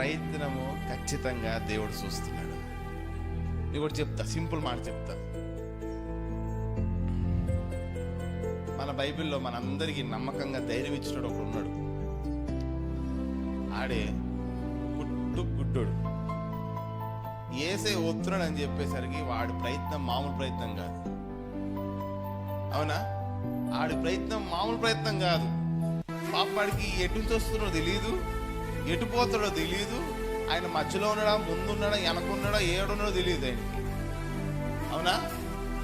ప్రయత్నము ఖచ్చితంగా దేవుడు చూస్తున్నాడు. నేను కూడా చెప్తా, సింపుల్ మాట చెప్తా. మన బైబిల్లో మనందరికీ నమ్మకంగా ధైర్యం ఇచ్చినాడు ఒకడు ఉన్నాడు. ఆడే గుడ్డోడు. ఏసే వస్తున్నాడు అని చెప్పేసరికి వాడి ప్రయత్నం మామూలు ప్రయత్నం కాదు. అవునా? ఆడి ప్రయత్నం మామూలు ప్రయత్నం కాదు. పాపాడికి ఎటు నుంచి వస్తున్నాడో తెలియదు, ఎటు పోతాడో తెలియదు. ఆయన మధ్యలో ఉన్నాడా, ముందున్నాడా, వెనకున్నాడా, ఏడున్నాడో తెలియదు ఆయనకి. అవునా?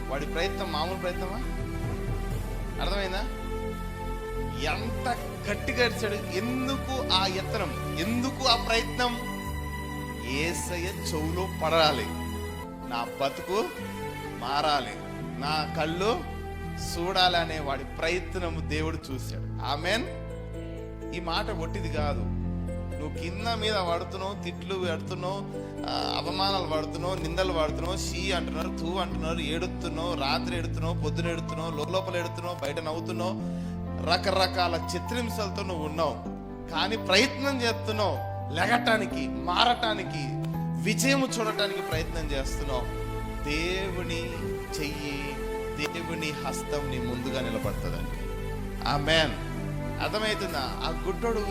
వాడి ప్రయత్నం మామూలు ప్రయత్నమా? అర్థమైందా? ఎంత గట్టిగా అరిచాడు. ఎందుకు ఆ యత్నం, ఎందుకు ఆ ప్రయత్నం? యేసయ్య చెవులో పడాలి, నా బతుకు మారాలి, నా కళ్ళు చూడాలి అనే వాడి ప్రయత్నము దేవుడు చూశాడు. ఆమెన్. ఈ మాట ఒట్టిది కాదు. నువ్వు కింద మీద పడుతున్నావు, తిట్లు పడుతున్నావు, అవమానాలు పడుతున్నావు, నిందలు పడుతున్నావు, షీ అంటున్నారు, తూ అంటున్నారు, ఏడుతున్నావు, రాత్రి ఎడుతున్నావు, పొద్దున ఎడుతున్నావు, లోపల ఎడుతున్నావు, బయట నవ్వుతున్నావు, రకరకాల చిత్రహింసలతో నువ్వు ఉన్నావు. కానీ ప్రయత్నం చేస్తున్నావు, లెగటానికి, మారటానికి, విజయము చూడటానికి ప్రయత్నం చేస్తున్నావు. దేవుని చెయ్యి, దేవుని హస్తం నీ ముందుగా నిలబడుతుందండి. ఆమేన్. అర్థమవుతుందా? ఆ గుడ్డోడు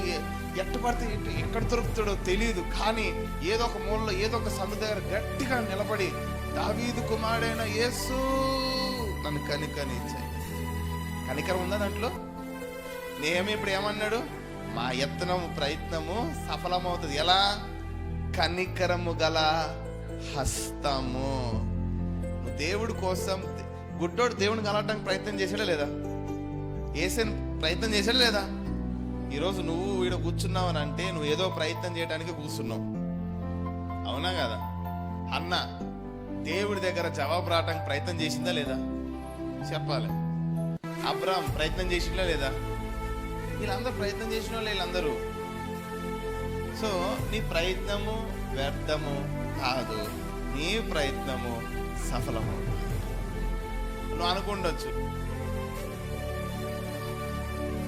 ఎట్టు పడితే ఎక్కడ దొరుకుతాడో తెలియదు, కానీ ఏదో ఒక మూలలో, ఏదో ఒక సందు దగ్గర గట్టిగా నిలబడి, దావీదు కుమారుడైన యేసు నన్ను కనికరించాయి. కనికరం ఉందా దాంట్లో? నేమి ఇప్పుడు ఏమన్నాడు? మా యత్నము, ప్రయత్నము సఫలమవుతుంది. ఎలా? కనికరము గల హస్తము. నువ్వు దేవుడి కోసం, గుడ్డోడు దేవుడిని కలవటానికి ప్రయత్నం చేశాడా లేదా? ఏసని ప్రయత్నం చేశాడా లేదా? ఈరోజు నువ్వు వీడ కూర్చున్నావు అని అంటే నువ్వు ఏదో ప్రయత్నం చేయడానికి కూర్చున్నావు. అవునా కదా? అన్న దేవుడి దగ్గర జవాబు రావటానికి ప్రయత్నం చేసిందా లేదా? చెప్పాలి. అబ్రాం ప్రయత్నం చేసిందా లేదా? వీళ్ళందరూ ప్రయత్నం చేసిన వాళ్ళు వీళ్ళందరూ. సో నీ ప్రయత్నము వ్యర్థము కాదు, నీ ప్రయత్నము సఫలమవుతుంది. నువ్వు అనుకుండొచ్చు,